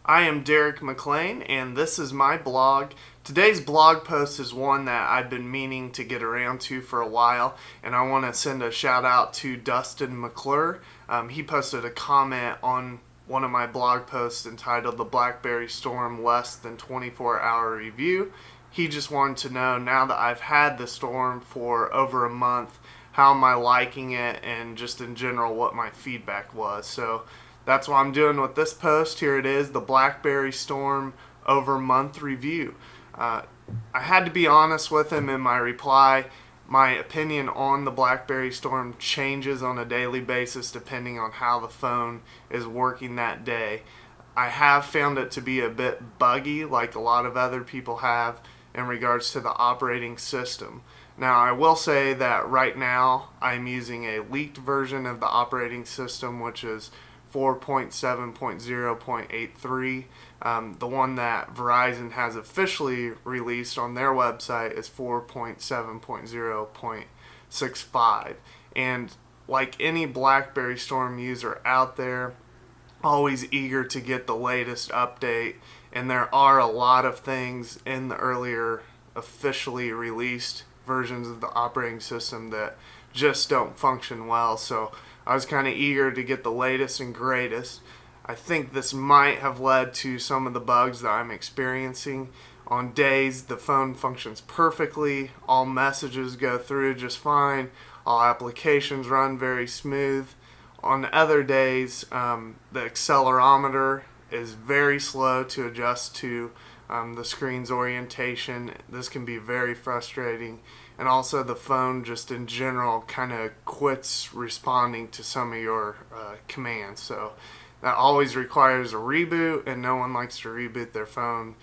I am Derek McLean, and this is my blog. Today's blog post is one that I've been meaning to get around to for a while, and I want to send a shout out to Dustin McClure. He posted a comment on one of my blog posts entitled "The Blackberry Storm Less Than 24-Hour Review." He just wanted to know, now that I've had the storm for over a month, how am I liking it, and just in general what my feedback was. So that's what I'm doing with this post. Here it is, the Blackberry Storm over month review. I had to be honest with him in my reply. My opinion on the Blackberry Storm changes on a daily basis depending on how the phone is working that day. I have found it to be a bit buggy, like a lot of other people have, in regards to the operating system. Now, I will say that right now I'm using a leaked version of the operating system, which is 4.7.0.83. The one that Verizon has officially released on their website is 4.7.0.65. And like any Blackberry Storm user out there, always eager to get the latest update, and there are a lot of things in the earlier officially released versions of the operating system that just don't function well. So I was kind of eager to get the latest and greatest. I think this might have led to some of the bugs that I'm experiencing. On days the phone functions perfectly, all messages go through just fine, all applications run very smooth. On other days, the accelerometer is very slow to adjust to the screen's orientation. This can be very frustrating. And also the phone just in general kind of quits responding to some of your commands. So that always requires a reboot, and no one likes to reboot their phone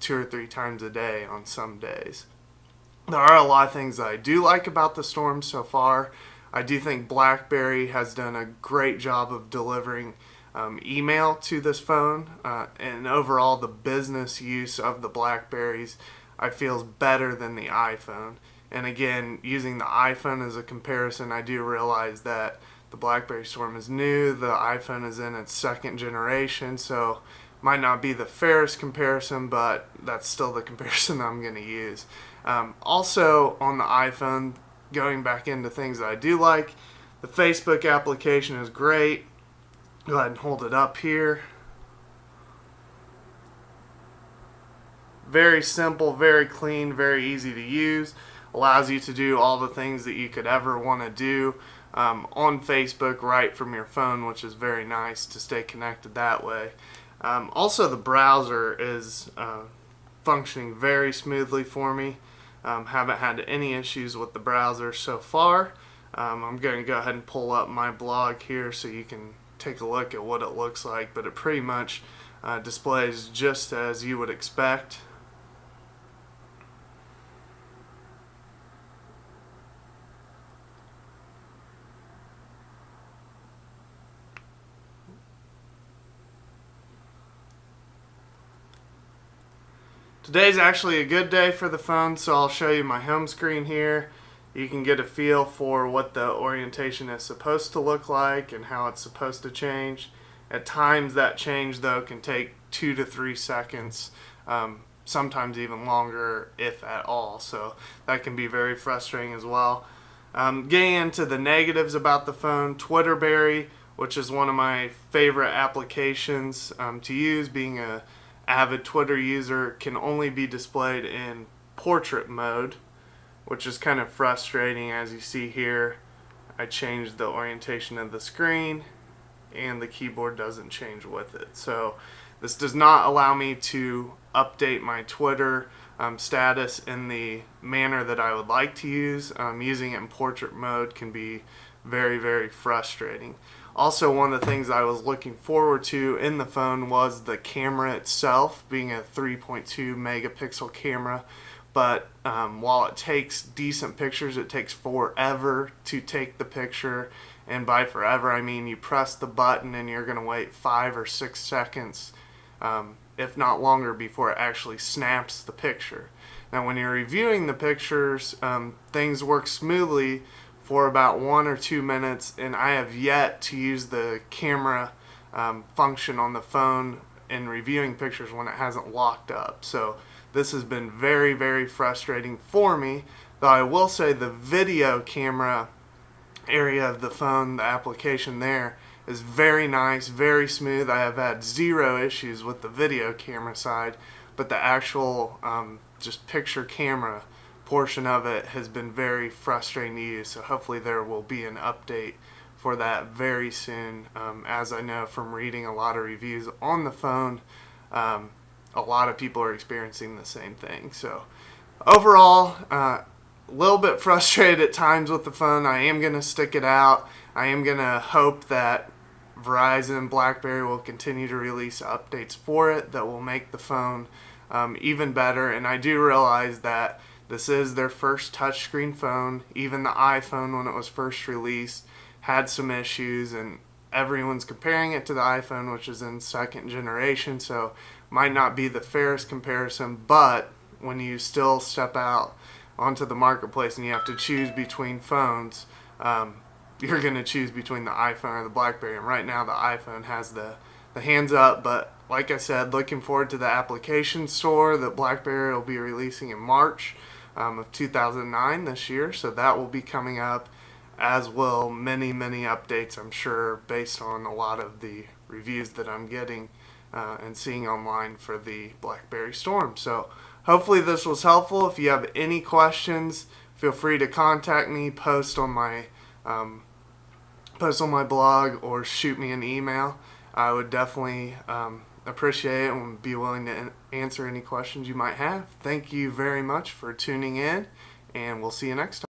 2 or 3 times a day on some days. There are a lot of things that I do like about the storm so far. I do think BlackBerry has done a great job of delivering email to this phone, and overall the business use of the BlackBerries I feel is better than the iPhone. And again, using the iPhone as a comparison, I do realize that the BlackBerry Storm is new, the iPhone is in its second generation, so might not be the fairest comparison, but that's still the comparison that I'm going to use. Also on the iPhone, going back into things that I do like, the Facebook application is great. Go ahead and hold it up here. Very simple, very clean, very easy to use. Allows you to do all the things that you could ever want to do on Facebook right from your phone, which is very nice to stay connected that way. Also, the browser is functioning very smoothly for me. Haven't had any issues with the browser so far. I'm going to go ahead and pull up my blog here so you can take a look at what it looks like, but it pretty much displays just as you would expect. Today's actually a good day for the phone, so I'll show you my home screen here. You can get a feel for what the orientation is supposed to look like and how it's supposed to change. At times that change though can take 2 to 3 seconds, sometimes even longer if at all, so that can be very frustrating as well. Getting into the negatives about the phone, Twitterberry, which is one of my favorite applications to use, being a avid Twitter user, can only be displayed in portrait mode, which is kind of frustrating. As you see here, I changed the orientation of the screen and the keyboard doesn't change with it. So this does not allow me to update my Twitter status in the manner that I would like to use. Using it in portrait mode can be very, very frustrating. Also, one of the things I was looking forward to in the phone was the camera itself, being a 3.2 megapixel camera. But while it takes decent pictures, it takes forever to take the picture. And by forever, I mean you press the button and you're going to wait 5 or 6 seconds, if not longer, before it actually snaps the picture. Now, when you're reviewing the pictures, things work smoothly for about 1 or 2 minutes, and I have yet to use the camera function on the phone in reviewing pictures when it hasn't locked up. So this has been very, very frustrating for me. Though I will say the video camera area of the phone, the application there, is very nice, very smooth. I have had zero issues with the video camera side, but the actual just picture camera portion of it has been very frustrating to use. So hopefully there will be an update for that very soon. As I know from reading a lot of reviews on the phone, a lot of people are experiencing the same thing. So overall, a little bit frustrated at times with the phone. I am going to stick it out. I am going to hope that Verizon and Blackberry will continue to release updates for it that will make the phone even better. And I do realize that this is their first touchscreen phone. Even the iPhone, when it was first released, had some issues, and everyone's comparing it to the iPhone, which is in second generation, so might not be the fairest comparison. But when you still step out onto the marketplace and you have to choose between phones, you're going to choose between the iPhone or the Blackberry. And right now the iPhone has the hands up. But like I said, looking forward to the application store that Blackberry will be releasing in March of 2009 this year. So that will be coming up, as will many, many updates, I'm sure, based on a lot of the reviews that I'm getting and seeing online for the Blackberry Storm. So hopefully this was helpful. If you have any questions, feel free to contact me, post on my blog, or shoot me an email. I would definitely appreciate it and would be willing to answer any questions you might have. Thank you very much for tuning in, and we'll see you next time.